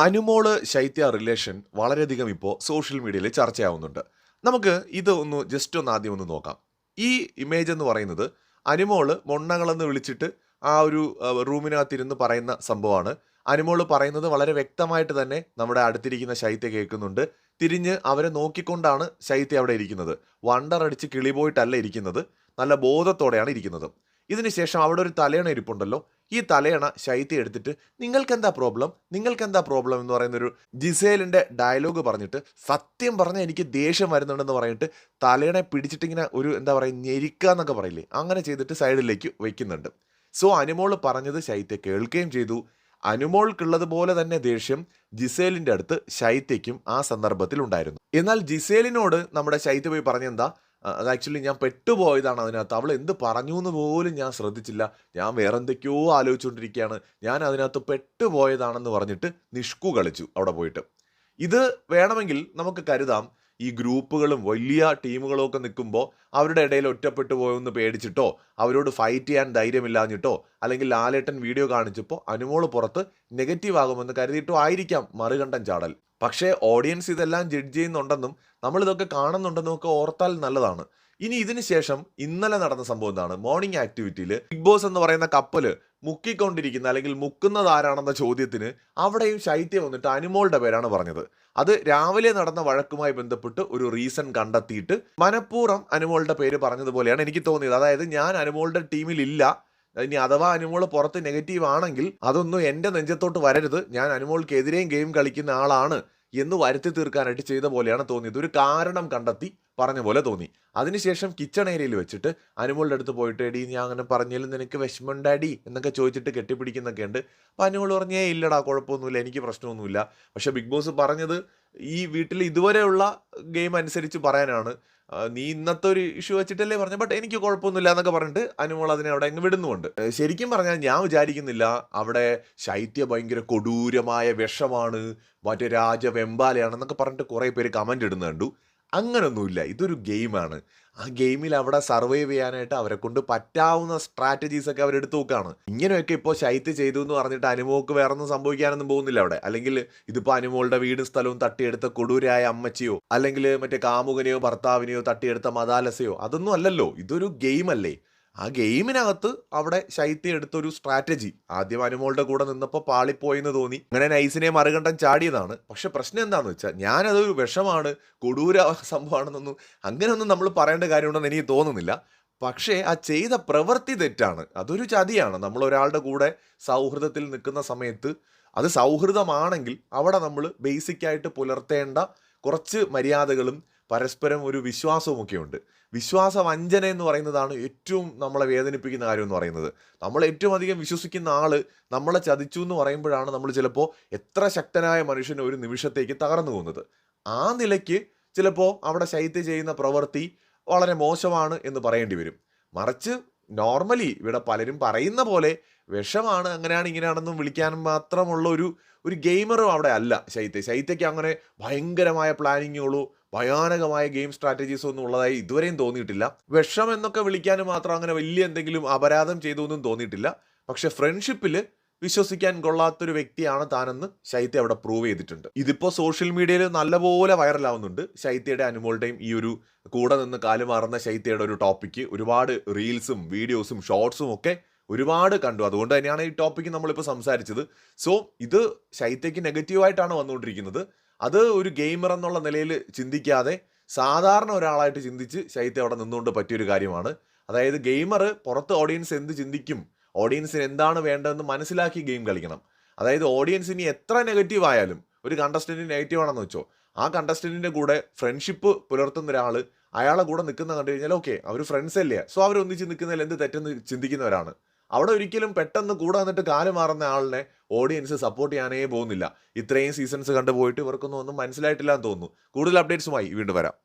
അനുമോള് ശൈത്യ relation വളരെയധികം ഇപ്പോൾ social മീഡിയയിൽ ചർച്ചയാവുന്നുണ്ട്. നമുക്ക് ഇത് ജസ്റ്റ് ഒന്ന് ആദ്യം ഒന്ന് നോക്കാം. ഈ ഇമേജ് എന്ന് പറയുന്നത് അനുമോള് മൊണ്ണകളെന്ന് വിളിച്ചിട്ട് ആ ഒരു റൂമിനകത്തിരുന്ന് പറയുന്ന സംഭവമാണ്. അനുമോള് പറയുന്നത് വളരെ വ്യക്തമായിട്ട് തന്നെ നമ്മുടെ അടുത്തിരിക്കുന്ന ശൈത്യ കേൾക്കുന്നുണ്ട്. തിരിഞ്ഞ് അവരെ നോക്കിക്കൊണ്ടാണ് ശൈത്യ അവിടെ ഇരിക്കുന്നത്. വണ്ടർ അടിച്ച് കിളി പോയിട്ടല്ല ഇരിക്കുന്നത്. നല്ല ബോധത്തോടെയാണ് ഇരിക്കുന്നത്. ഇതിനുശേഷം അവിടെ ഒരു തലയണ ഇരിപ്പുണ്ടല്ലോ. ഈ തലയണ ശൈത്യ എടുത്തിട്ട് നിങ്ങൾക്കെന്താ പ്രോബ്ലം നിങ്ങൾക്കെന്താ പ്രോബ്ലം എന്ന് പറയുന്നൊരു ജിസേലിൻ്റെ ഡയലോഗ് പറഞ്ഞിട്ട് സത്യം പറഞ്ഞാൽ എനിക്ക് ദേഷ്യം വരുന്നുണ്ടെന്ന് പറഞ്ഞിട്ട് തലയണെ പിടിച്ചിട്ടിങ്ങനെ ഒരു എന്താ പറയുക ഞെരിക്കുക എന്നൊക്കെ പറയില്ലേ, അങ്ങനെ ചെയ്തിട്ട് സൈഡിലേക്ക് വയ്ക്കുന്നുണ്ട്. സോ അനുമോൾ പറഞ്ഞത് ശൈത്യ കേൾക്കുകയും ചെയ്തു. അനുമോൾക്കുള്ളതുപോലെ തന്നെ ദേഷ്യം ജിസേലിൻ്റെ അടുത്ത് ശൈത്യയ്ക്കും ആ സന്ദർഭത്തിൽ ഉണ്ടായിരുന്നു. എന്നാൽ ജിസേലിനോട് നമ്മുടെ ശൈത്യ പോയി പറഞ്ഞെന്താ, അത് ആക്ച്വലി ഞാൻ പെട്ടുപോയതാണ് അതിനകത്ത്. അവൾ എന്ത് പറഞ്ഞു എന്ന് പോലും ഞാൻ ശ്രദ്ധിച്ചില്ല. ഞാൻ വേറെ എന്തൊക്കെയോ ആലോചിച്ചുകൊണ്ടിരിക്കുകയാണ്. ഞാൻ അതിനകത്ത് പെട്ടുപോയതാണെന്ന് പറഞ്ഞിട്ട് നിഷ്കു കളിച്ചു അവിടെ പോയിട്ട്. ഇത് വേണമെങ്കിൽ നമുക്ക് കരുതാം, ഈ ഗ്രൂപ്പുകളും വലിയ ടീമുകളും ഒക്കെ നിൽക്കുമ്പോൾ അവരുടെ ഇടയിൽ ഒറ്റപ്പെട്ടു പോയെന്ന് പേടിച്ചിട്ടോ അവരോട് ഫൈറ്റ് ചെയ്യാൻ ധൈര്യമില്ലാഞ്ഞിട്ടോ അല്ലെങ്കിൽ ലാലേട്ടൻ വീഡിയോ കാണിച്ചപ്പോൾ അനുമോള് പുറത്ത് നെഗറ്റീവ് ആകുമെന്ന് കരുതിയിട്ടോ ആയിരിക്കാം മറുകണ്ഠം ചാടൽ. പക്ഷേ ഓഡിയൻസ് ഇതെല്ലാം ജഡ്ജ് ചെയ്യുന്നുണ്ടെന്നും നമ്മളിതൊക്കെ കാണുന്നുണ്ടെന്നും ഒക്കെ ഓർത്താൽ നല്ലതാണ്. ഇനി ഇതിന് ശേഷം ഇന്നലെ നടന്ന സംഭവം എന്താണ്? മോർണിംഗ് ആക്ടിവിറ്റിയിൽ ബിഗ് ബോസ് എന്ന് പറയുന്ന കപ്പല് മുക്കിക്കൊണ്ടിരിക്കുന്ന അല്ലെങ്കിൽ മുക്കുന്നത് ആരാണെന്ന ചോദ്യത്തിന് അവിടെയും ശൈത്യം വന്നിട്ട് അനുമോളുടെ പേരാണ് പറഞ്ഞത്. അത് രാവിലെ നടന്ന വഴക്കുമായി ബന്ധപ്പെട്ട് ഒരു റീസൺ കണ്ടെത്തിയിട്ട് മനഃപൂർവ്വം അനുമോളുടെ പേര് പറഞ്ഞതുപോലെയാണ് എനിക്ക് തോന്നിയത്. അതായത് ഞാൻ അനുമോളുടെ ടീമിലില്ല, ഇനി അഥവാ അനുമോൾ പുറത്ത് നെഗറ്റീവ് ആണെങ്കിൽ അതൊന്നും എൻ്റെ നെഞ്ചത്തോട്ട് വരരുത്, ഞാൻ അനുമോൾക്കെതിരെയും ഗെയിം കളിക്കുന്ന ആളാണ് എന്ന് വരുത്തി തീർക്കാനായിട്ട് ചെയ്ത പോലെയാണ് തോന്നിയത്. ഒരു കാരണം കണ്ടെത്തി പറഞ്ഞ പോലെ തോന്നി. അതിനുശേഷം കിച്ചൺ ഏരിയയിൽ വെച്ചിട്ട് അനുമോളുടെ അടുത്ത് പോയിട്ട് എടി ഞാൻ അങ്ങനെ പറഞ്ഞാലും നിനക്ക് വിഷമമുണ്ടാടി എന്നൊക്കെ ചോദിച്ചിട്ട് കെട്ടിപ്പിടിക്കുന്നൊക്കെ ഉണ്ട്. അപ്പം അനുമോൾ പറഞ്ഞേ ഇല്ലടാ കുഴപ്പമൊന്നുമില്ല, എനിക്ക് പ്രശ്നമൊന്നുമില്ല. പക്ഷേ ബിഗ് ബോസ് പറഞ്ഞത് ഈ വീട്ടിൽ ഇതുവരെയുള്ള ഗെയിം അനുസരിച്ച് പറയാനാണ്. നീ ഇന്നത്തെ ഒരു ഇഷ്യൂ വെച്ചിട്ടല്ലേ പറഞ്ഞു, ബട്ട് എനിക്ക് കുഴപ്പമൊന്നുമില്ല എന്നൊക്കെ പറഞ്ഞിട്ട് അനുമോൾ അതിനെ അവിടെ അങ്ങ് വിടുന്നുമുണ്ട്. ശരിക്കും പറഞ്ഞാൽ ഞാൻ വിചാരിക്കുന്നില്ല അവിടെ ശൈത്യ ഭയങ്കര കൊടൂരമായ വിഷമാണ്, മറ്റേ രാജവെമ്പാലയാണെന്നൊക്കെ പറഞ്ഞിട്ട് കുറേ പേര് കമൻ്റ് ഇടുന്ന കണ്ടു. അങ്ങനൊന്നുമില്ല, ഇതൊരു ഗെയിമാണ്. ആ ഗെയിമിൽ അവിടെ സർവൈവ് ചെയ്യാനായിട്ട് അവരെ കൊണ്ട് പറ്റാവുന്ന സ്ട്രാറ്റജീസൊക്കെ അവരെടുത്ത് നോക്കുകയാണ്. ഇങ്ങനെയൊക്കെ ഇപ്പോൾ ശൈത്യ ചെയ്തു എന്ന് പറഞ്ഞിട്ട് അനുമോൾക്ക് വേറൊന്നും സംഭവിക്കാനൊന്നും പോകുന്നില്ല അവിടെ. അല്ലെങ്കിൽ ഇതിപ്പോൾ അനുമോളുടെ വീടും സ്ഥലവും തട്ടിയെടുത്ത കൊടൂരായ അമ്മച്ചിയോ അല്ലെങ്കിൽ മറ്റേ കാമുകനെയോ ഭർത്താവിനെയോ തട്ടിയെടുത്ത മദാലസയോ അതൊന്നും അല്ലല്ലോ. ഇതൊരു ഗെയിമല്ലേ. ആ ഗെയിമിനകത്ത് അവിടെ ശൈത്യം എടുത്തൊരു സ്ട്രാറ്റജി ആദ്യം അനുമോളുടെ കൂടെ നിന്നപ്പോൾ പാളിപ്പോയെന്ന് തോന്നി, അങ്ങനെ നൈസിനെ മറുകണ്ഠം ചാടിയതാണ്. പക്ഷെ പ്രശ്നം എന്താണെന്ന് വെച്ചാൽ ഞാനതൊരു വിഷമാണ്, കൊടൂര സംഭവമാണെന്നൊന്നും അങ്ങനെയൊന്നും നമ്മൾ പറയേണ്ട കാര്യമുണ്ടെന്ന് എനിക്ക് തോന്നുന്നില്ല. പക്ഷേ ആ ചെയ്ത പ്രവൃത്തി തെറ്റാണ്, അതൊരു ചതിയാണ്. നമ്മൾ ഒരാളുടെ കൂടെ സൗഹൃദത്തിൽ നിൽക്കുന്ന സമയത്ത് അത് സൗഹൃദമാണെങ്കിൽ അവിടെ നമ്മൾ ബേസിക്കായിട്ട് പുലർത്തേണ്ട കുറച്ച് മര്യാദകളും പരസ്പരം ഒരു വിശ്വാസവും ഒക്കെ ഉണ്ട്. വിശ്വാസവഞ്ചന എന്ന് പറയുന്നതാണ് ഏറ്റവും നമ്മളെ വേദനിപ്പിക്കുന്ന കാര്യം എന്ന് പറയുന്നത്. നമ്മൾ ഏറ്റവും അധികം വിശ്വസിക്കുന്ന ആൾ നമ്മളെ ചതിച്ചു എന്ന് പറയുമ്പോഴാണ് നമ്മൾ ചിലപ്പോൾ എത്ര ശക്തനായ മനുഷ്യന് ഒരു നിമിഷത്തേക്ക് തകർന്നു പോകുന്നത്. ആ നിലയ്ക്ക് ചിലപ്പോൾ അവിടെ ശൈത്യം ചെയ്യുന്ന പ്രവൃത്തി വളരെ മോശമാണ് എന്ന് പറയേണ്ടി വരും. മറിച്ച് നോർമലി ഇവിടെ പലരും പറയുന്ന പോലെ വിഷമാണ് അങ്ങനെയാണ് ഇങ്ങനെയാണെന്നും വിളിക്കാൻ മാത്രമുള്ള ഒരു ഗെയിമറും അവിടെ അല്ല ശൈത്യയ്ക്ക് അങ്ങനെ ഭയങ്കരമായ പ്ലാനിങ്ങുകളോ ഭയാനകമായ ഗെയിം സ്ട്രാറ്റജീസ് ഒന്നും ഉള്ളതായി ഇതുവരെയും തോന്നിയിട്ടില്ല. വിഷം എന്നൊക്കെ വിളിക്കാൻ മാത്രം അങ്ങനെ വലിയ എന്തെങ്കിലും അപരാധം ചെയ്തൊന്നും തോന്നിയിട്ടില്ല. പക്ഷെ ഫ്രണ്ട്ഷിപ്പിൽ വിശ്വസിക്കാൻ കൊള്ളാത്തൊരു വ്യക്തിയാണ് താനെന്ന് ശൈത്യ അവിടെ പ്രൂവ് ചെയ്തിട്ടുണ്ട്. ഇതിപ്പോൾ സോഷ്യൽ മീഡിയയിൽ നല്ലപോലെ വൈറലാവുന്നുണ്ട്. ശൈത്യയുടെ അനുമോളുടെയും ഈ ഒരു കൂടെ നിന്ന് കാലുമാറുന്ന ശൈത്യയുടെ ഒരു ടോപ്പിക്ക് ഒരുപാട് റീൽസും വീഡിയോസും ഷോർട്സും ഒക്കെ ഒരുപാട് കണ്ടു. അതുകൊണ്ട് തന്നെയാണ് ഈ ടോപ്പിക്ക് നമ്മളിപ്പോൾ സംസാരിച്ചത്. സോ ഇത് ശൈത്യയ്ക്ക് നെഗറ്റീവായിട്ടാണ് വന്നുകൊണ്ടിരിക്കുന്നത്. അത് ഒരു ഗെയിമർ എന്നുള്ള നിലയിൽ ചിന്തിക്കാതെ സാധാരണ ഒരാളായിട്ട് ചിന്തിച്ച് ശൈത്യം അവിടെ നിന്നുകൊണ്ട് പറ്റിയൊരു കാര്യമാണ്. അതായത് ഗെയിമർ പുറത്ത് ഓഡിയൻസ് എന്ത് ചിന്തിക്കും, ഓഡിയൻസിന് എന്താണ് വേണ്ടതെന്ന് മനസ്സിലാക്കി ഗെയിം കളിക്കണം. അതായത് ഓഡിയൻസിന് എത്ര നെഗറ്റീവ് ആയാലും ഒരു കണ്ടസ്റ്റൻറ്റ് നെഗറ്റീവ് ആണെന്ന് വെച്ചോ, ആ കണ്ടസ്റ്റൻറ്റിൻ്റെ കൂടെ ഫ്രണ്ട്ഷിപ്പ് പുലർത്തുന്ന ഒരാൾ അയാളെ കൂടെ നിൽക്കുന്ന കണ്ടു കഴിഞ്ഞാൽ ഓക്കെ അവർ ഫ്രണ്ട്സ് അല്ലേ, സോ അവരൊന്നിച്ച് നിൽക്കുന്നതിൽ എന്ത് തെറ്റെന്ന് ചിന്തിക്കുന്നവരാണ്. അവിടെ ഒരിക്കലും പെട്ടെന്ന് കൂടെ വന്നിട്ട് കാല് മാറുന്ന ആളിനെ ഓഡിയൻസ് സപ്പോർട്ട് ചെയ്യാനേ പോകുന്നില്ല. ഇത്രയും സീസൺസ് കണ്ടുപോയിട്ട് ഇവർക്കൊന്നും ഒന്നും മനസ്സിലായിട്ടില്ല എന്ന് തോന്നുന്നു. കൂടുതൽ അപ്ഡേറ്റ്സുമായി വീണ്ടും വരാം.